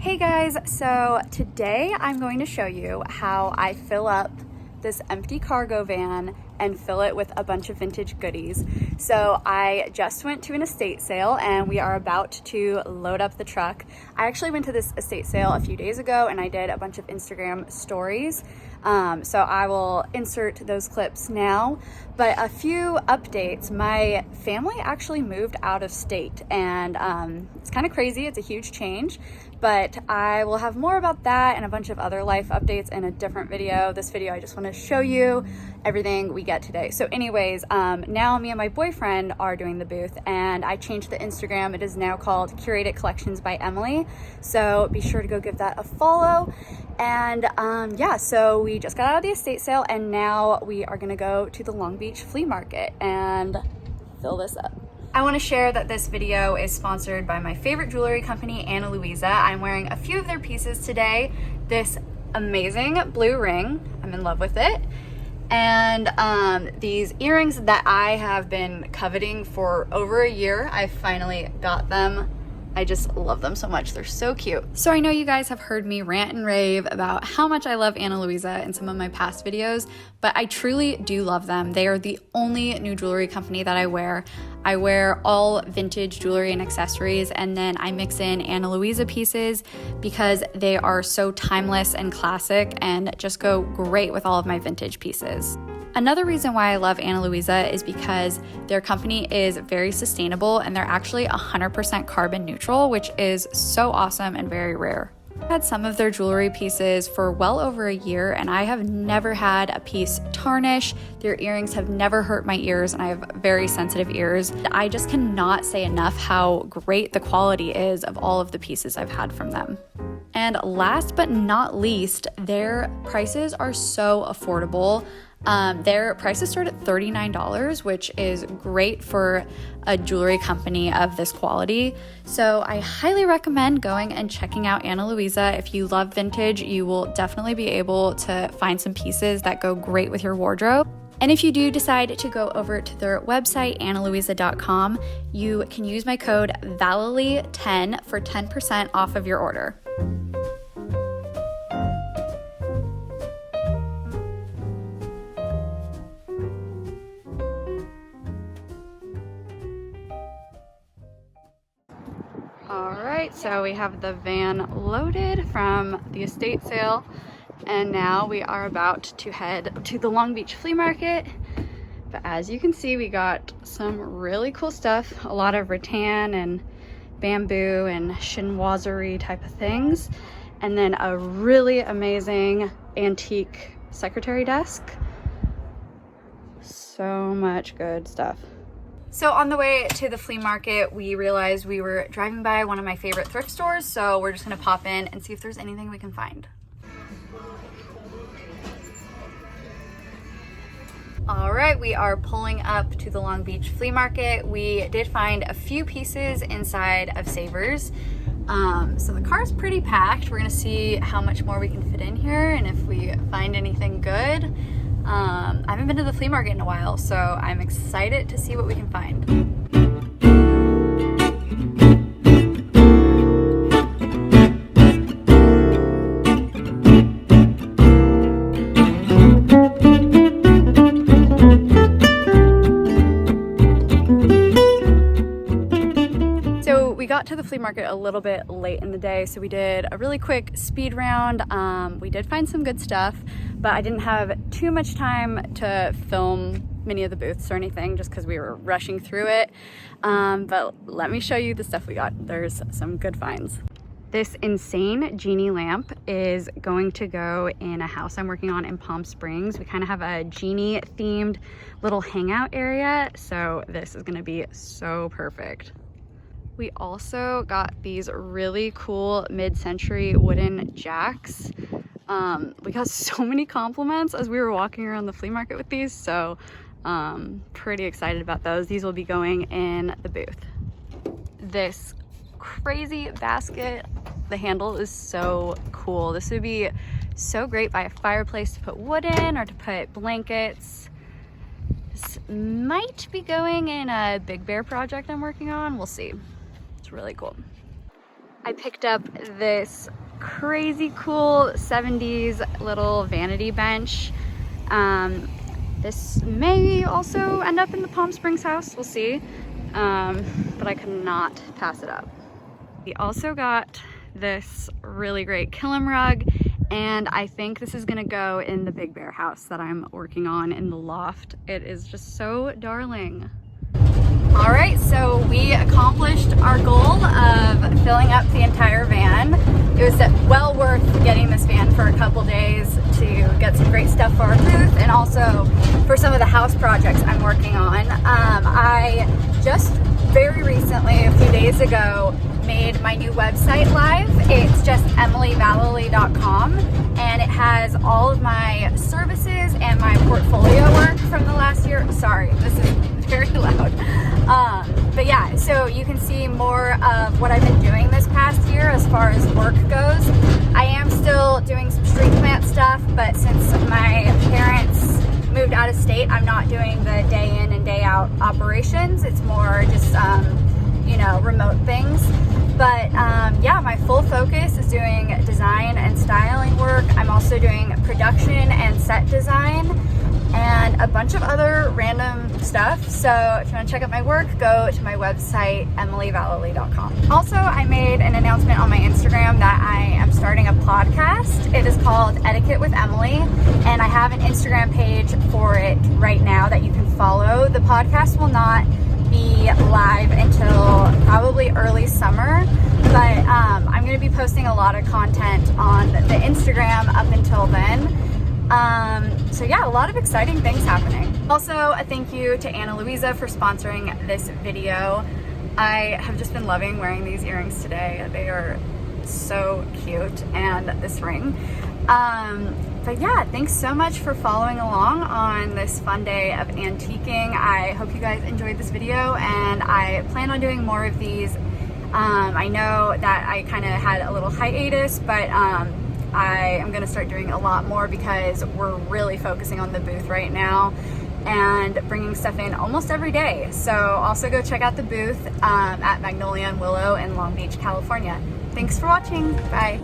Hey guys, so today I'm going to show you how I fill up this empty cargo van and fill it with a bunch of vintage goodies. So I just went to an estate sale and we are about to load up the truck. I actually went to this estate sale a few days ago and I did a bunch of Instagram stories. So I will insert those clips now, but a few updates. My family actually moved out of state and it's kind of crazy. It's a huge change, but I will have more about that and a bunch of other life updates in a different video. This video, I just want to show you everything we get today. So anyways, now me and my boyfriend are doing the booth and I changed the Instagram. It is now called Curated Collections by Emily. So be sure to go give that a follow. And yeah, so we just got out of the estate sale and now we are gonna go to the Long Beach Flea Market and fill this up. I want to share that this video is sponsored by my favorite jewelry company, Luisa. I'm wearing a few of their pieces today. This amazing blue ring, I'm in love with it. And these earrings that I have been coveting for over a year, I finally got them. I just love them so much. They're so cute. So I know you guys have heard me rant and rave about how much I love Luisa in some of my past videos, but I truly do love them. They are the only new jewelry company that I wear. I wear all vintage jewelry and accessories, and then I mix in Luisa pieces because they are so timeless and classic and just go great with all of my vintage pieces. Another reason why I love Luisa is because their company is very sustainable and they're actually 100% carbon neutral, which is so awesome and very rare. I've had some of their jewelry pieces for well over a year and I have never had a piece tarnish. Their earrings have never hurt my ears and I have very sensitive ears. I just cannot say enough how great the quality is of all of the pieces I've had from them. And last but not least, their prices are so affordable. Their prices start at $39, which is great for a jewelry company of this quality. So I highly recommend going and checking out Luisa. If you love vintage, you will definitely be able to find some pieces that go great with your wardrobe. And if you do decide to go over to their website, analuisa.com, you can use my code Vallely10 for 10% off of your order. Alright, so we have the van loaded from the estate sale and now we are about to head to the Long Beach Flea Market. But as you can see, we got some really cool stuff, a lot of rattan and bamboo and chinoiserie type of things, and then a really amazing antique secretary desk. So much good stuff. So on the way to the flea market, we realized we were driving by one of my favorite thrift stores, so we're just gonna pop in and see if there's anything we can find. All right, we are pulling up to the Long Beach Flea Market. We did find a few pieces inside of Savers. So the car's pretty packed. We're gonna see how much more we can fit in here and if we find anything good. I haven't been to the flea market in a while, so I'm excited to see what we can find. So we got to the flea market a little bit late in the day, so we did a really quick speed round. We did find some good stuff, but I didn't have too much time to film many of the booths or anything just because we were rushing through it. But let me show you the stuff we got. There's some good finds. This insane genie lamp is going to go in a house I'm working on in Palm Springs. We kind of have a genie themed little hangout area, so this is gonna be so perfect. We also got these really cool mid-century wooden jacks. We got so many compliments as we were walking around the flea market with these, so pretty excited about those. These will be going in the booth. This crazy basket, the handle is so cool. This would be so great by a fireplace to put wood in or to put blankets. This might be going in a Big Bear project I'm working on. We'll see. It's really cool. I picked up this crazy cool 70s little vanity bench. This may also end up in the Palm Springs house, we'll see. But I could not pass it up. We also got this really great Killam rug, and I think this is gonna go in the Big Bear house that I'm working on in the loft. It is just so darling. All right, so we accomplished our goal of filling up the entire van. It was well worth getting this van for a couple days to get some great stuff for our booth and also for some of the house projects I'm working on. I just very recently, a few days ago, made my new website live. It's just emilyvallely.com, and it has all of my services and my portfolio work from the last year. Sorry, this is very loud. But yeah, so you can see more of what I've been doing this past year as far as work goes. I am still doing some street plant stuff, but since my parents moved out of state, I'm not doing the day in and day out operations. It's more just, you know, remote things. But yeah, my full focus is doing design and styling work. I'm also doing production and set design and a bunch of other random stuff. So if you want to check out my work, go to my website, emilyvallely.com. Also, I made an announcement on my Instagram that I am starting a podcast. It is called Etiquette with Emily, and I have an Instagram page for it right now that you can follow. The podcast will not be live until probably early summer, but I'm going to be posting a lot of content on the Instagram up until then. So yeah, a lot of exciting things happening. Also, a thank you to Luisa for sponsoring this video. I have just been loving wearing these earrings today. They are so cute, and this ring. But yeah, thanks so much for following along on this fun day of antiquing. I hope you guys enjoyed this video, and I plan on doing more of these. I know that I kind of had a little hiatus, but I am going to start doing a lot more because we're really focusing on the booth right now and bringing stuff in almost every day. So also go check out the booth at Magnolia and Willow in Long Beach, California. Thanks for watching. Bye.